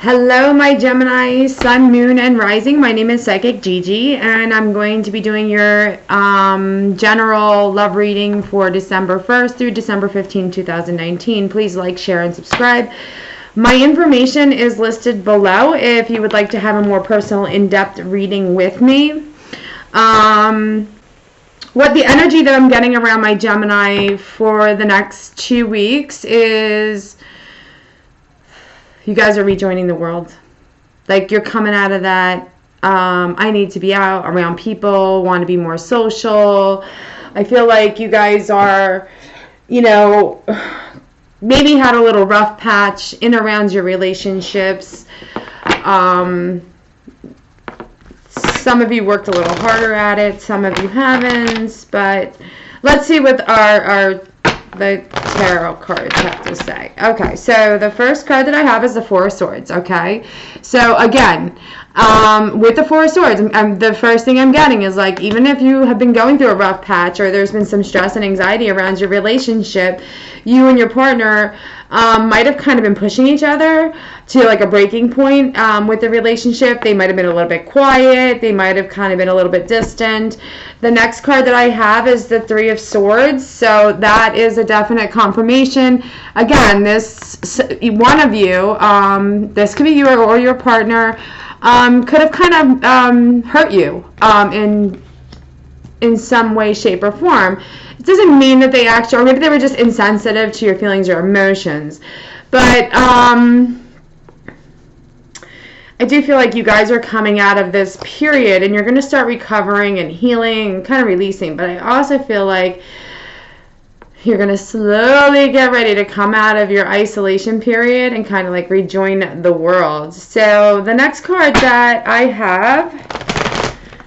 Hello, my Gemini, Sun, Moon, and Rising. My name is Psychic Gigi, and I'm going to be doing your general love reading for December 1st through December 15th, 2019. Please like, share, and subscribe. My information is listed below if you would like to have a more personal, in-depth reading with me. What the energy that I'm getting around my Gemini for the next 2 weeks is you guys are rejoining the world. Like, you're coming out of that, I need to be out around people, want to be more social. I feel like you guys are, maybe had a little rough patch in around your relationships. Some of you worked a little harder at it, some of you haven't, but let's see what the tarot cards have to say. Okay, so the first card that I have is the Four of Swords, okay? So again, with the Four of Swords, the first thing I'm getting is, like, even if you have been going through a rough patch or there's been some stress and anxiety around your relationship, you and your partner might have kind of been pushing each other to, like, a breaking point with the relationship. They might have been a little bit quiet. They might have kind of been a little bit distant. The next card that I have is the Three of Swords. So that is a definite confirmation. Again, this one of you, this could be you or your partner, could have kind of hurt you in some way, shape, or form. It doesn't mean that they actually, or maybe they were just insensitive to your feelings or emotions. But I do feel like you guys are coming out of this period and you're going to start recovering and healing and kind of releasing. But I also feel like you're going to slowly get ready to come out of your isolation period and kind of like rejoin the world. So the next card that I have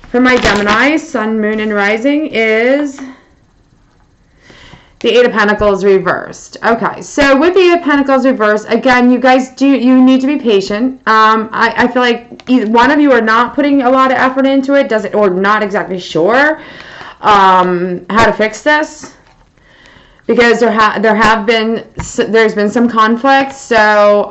for my Gemini, Sun, Moon, and Rising is the Eight of Pentacles reversed. Okay, so with the Eight of Pentacles reversed, again, you guys you need to be patient. I feel like either one of you are not putting a lot of effort into it, or not exactly sure how to fix this, because there's been some conflict. So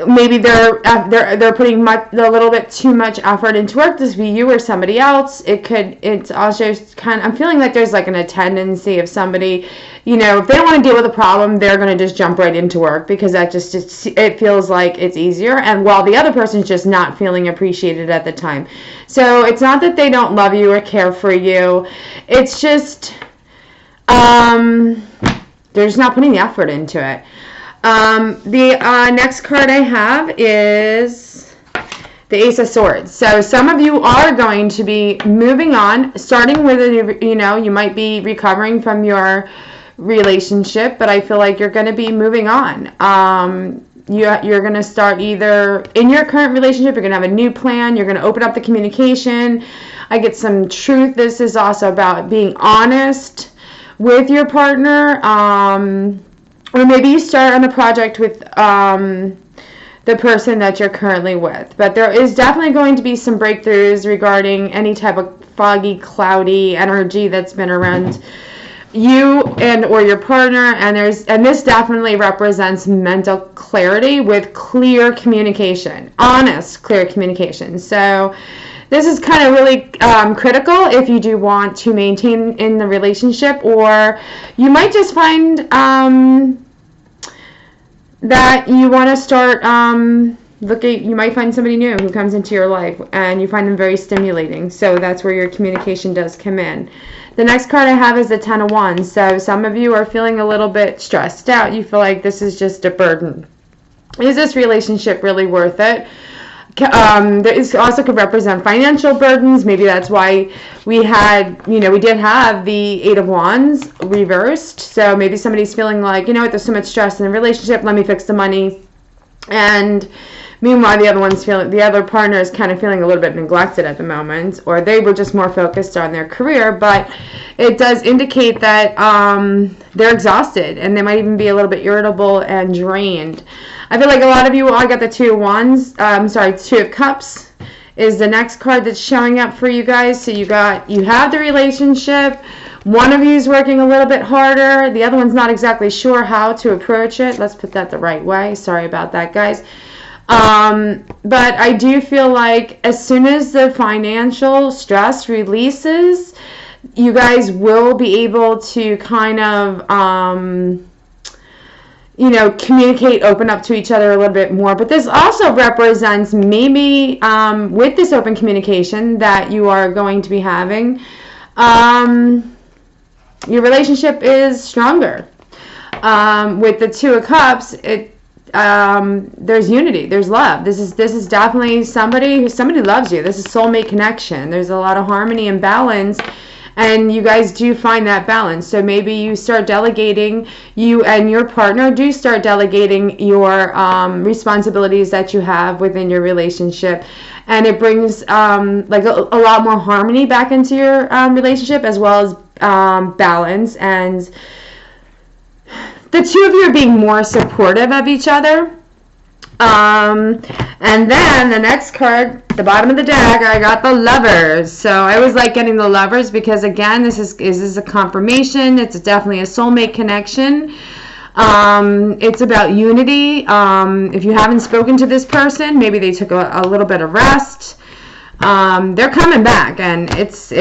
maybe they're putting a little bit too much effort into work. This be you or somebody else. It's also kind of, I'm feeling like there's like a tendency of somebody, if they don't want to deal with a problem, they're going to just jump right into work because it feels like it's easier, and while the other person's just not feeling appreciated at the time. So it's not that they don't love you or care for you. It's just they're just not putting the effort into it. The next card I have is the Ace of Swords. So some of you are going to be moving on, starting with, you might be recovering from your relationship, but I feel like you're going to be moving on. You're going to start either in your current relationship, you're going to have a new plan, you're going to open up the communication. I get some truth. This is also about being honest with your partner. Or maybe you start on a project with the person that you're currently with. But there is definitely going to be some breakthroughs regarding any type of foggy, cloudy energy that's been around you and or your partner. And this definitely represents mental clarity with clear communication, honest, clear communication. So this is kind of really critical if you do want to maintain in the relationship, or you might just find that you want to start you might find somebody new who comes into your life and you find them very stimulating. So that's where your communication does come in. The next card I have is the Ten of Wands. So some of you are feeling a little bit stressed out. You feel like this is just a burden. Is this relationship really worth it? This also could represent financial burdens. Maybe that's why we did have the Eight of Wands reversed. So maybe somebody's feeling like, there's so much stress in the relationship, let me fix the money. And meanwhile, the other partner is kind of feeling a little bit neglected at the moment, or they were just more focused on their career. But it does indicate that they're exhausted, and they might even be a little bit irritable and drained. I feel like a lot of you, I got the Two of Wands, Two of Cups is the next card that's showing up for you guys. So you have the relationship One of you is working a little bit harder. The other one's not exactly sure how to approach it. Let's put that the right way. Sorry about that, guys. But I do feel like as soon as the financial stress releases, you guys will be able to kind of, communicate, open up to each other a little bit more. But this also represents maybe with this open communication that you are going to be having, your relationship is stronger. With the Two of Cups, there's unity, there's love. This is definitely somebody loves you. This is soulmate connection. There's a lot of harmony and balance. And you guys do find that balance. So maybe you start delegating, you and your partner do start delegating your responsibilities that you have within your relationship. And it brings like a lot more harmony back into your relationship, as well as balance. And the two of you are being more supportive of each other. And then the next card, the bottom of the deck, I got the Lovers. So I always like getting the Lovers because, again, this is a confirmation. It's definitely a soulmate connection. It's about unity. If you haven't spoken to this person, maybe they took a little bit of rest. They're coming back, and it's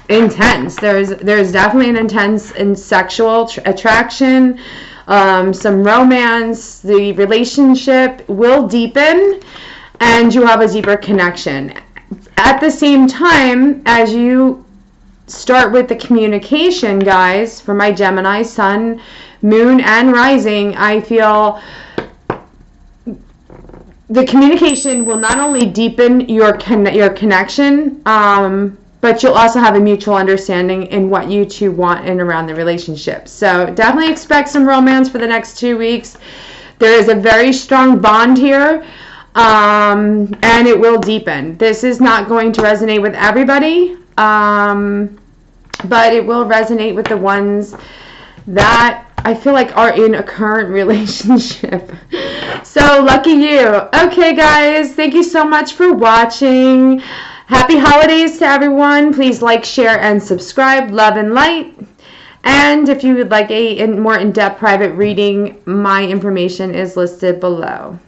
intense. There's definitely an intense and sexual attraction. Some romance. The relationship will deepen, and you have a deeper connection. At the same time, as you start with the communication, guys, for my Gemini, Sun, Moon, and Rising, I feel the communication will not only deepen your connection, but you'll also have a mutual understanding in what you two want and around the relationship. So definitely expect some romance for the next 2 weeks. There is a very strong bond here, and it will deepen. This is not going to resonate with everybody, but it will resonate with the ones that I feel like are in a current relationship. So lucky you. Okay, guys, thank you so much for watching. Happy holidays to everyone. Please like, share, and subscribe. Love and light. And if you would like a more in-depth private reading, my information is listed below.